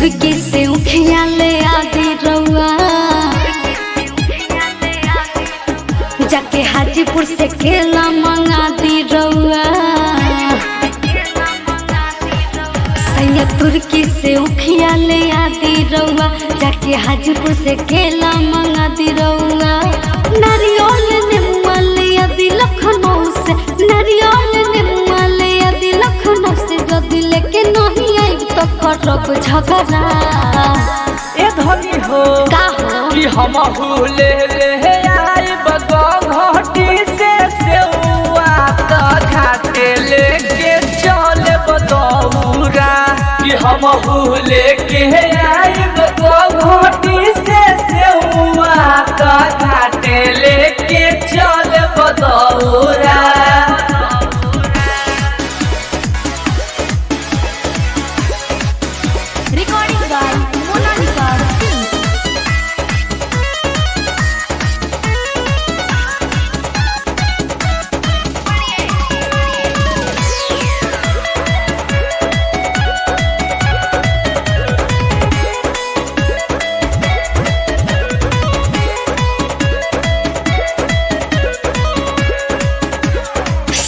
तुर्की से उखिया ले आदि रउआ, जाके हाजीपुर से केला मंगा दी रउआ। सैया तुर्की से उखिया ले आदि रउआ, जाके हाजीपुर से केला मंगा दी रउआ। नारियल नेमुआ ले आदि लखनऊ से, नारियल नेमुआ ले आदि लखनऊ से। जदि लेके नहीं आई तो करब झगड़ा। ए धनी हो का हो कि हम ले आई घाटी से सेउआ त घाटे लेके चले बदौरा। कि हम लेके आई घाटी से सेउआ त घाटे लेके चले बदौरा। Recording by Monalika films.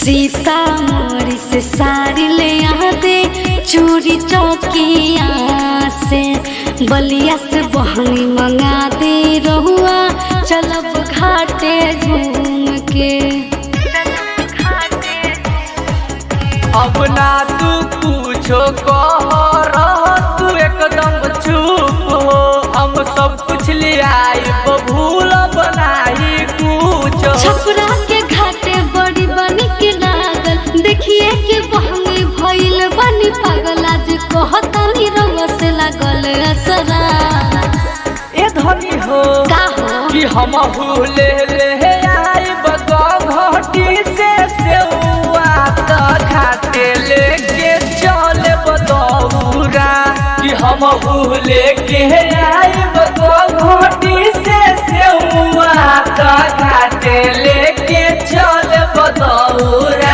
Sitamarhi से साड़ी ले आदे, चूड़ी चौकिया से, बलिया से बहनी मंगा दे रहुआ। चलब घाटे घूम के। अब ना तू पूछो कह रह, तू एकदम चुप हो। हम सब कुछ ले आई भूल बनाई कुछ। छपरा के घाटे बड़ी बनी के लागल, देखिए के बहनी भइल बनी पागल। आज कहतानी रउआ से लागल असरा। ए धनी हो का हो कि हम ले आई घाटी से सेउआ त घाटे लेके चले बदौरा। कि हम लेके आई घाटी से सेउआ त घाटे लेके चले बदौरा।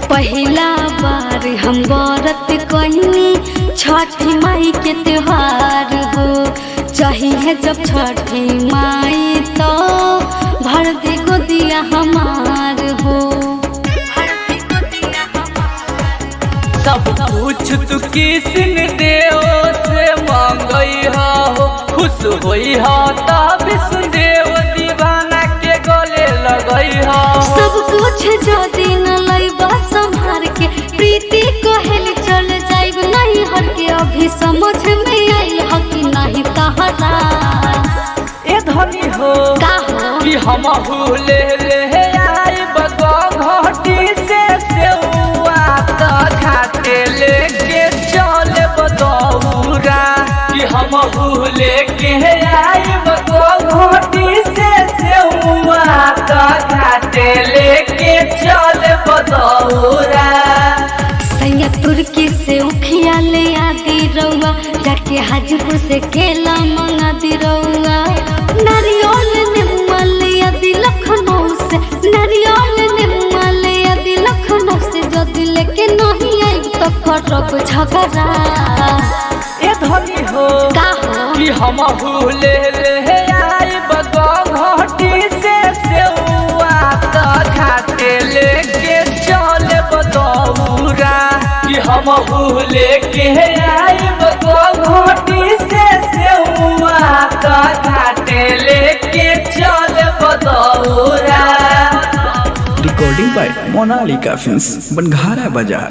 पहिला बार हम व्रत कहीं छठी माई के त्योहार हो। चाहिए जब छठी माई तो भर दे गोदिया हमार हो। सब कुछ तू किसन देव से मांगई हो, खुश होई हो तब देव दीवाना के गले लगई हो। सब कुछ जो दिन लैबा संभार के, प्रीति कहल चल जाइब नहीं हर के। अभी समझ में आइल हो कि नहीं तहरा। ए धनी हो का हो कि हम ले आई घाटी से सेउआ त घाटे लेके चले बदौरा। कि हम लेके आई घाटी से सेउआ त घाटे लेके चले बदौरा। सैया तुर्की से उखिया ले आदि रउआ, जाके हाजीपुर से केला मंगा दी रउआ। नारियल नेमुआ ले आदि लखनऊ से, नारियल नेमुआ ले आदि लखनऊ से। जदि लेके नहीं आई तो करब झगड़ा। ए धनी हो का हो कि हम ले आई घाटी से सेउआ त घाटे लेके चले बदौरा। कि हम लेके आई घाटी से सेउआ त घाटे लेके चले बदौरा। Recording by Monalika films, Banghara बाजार।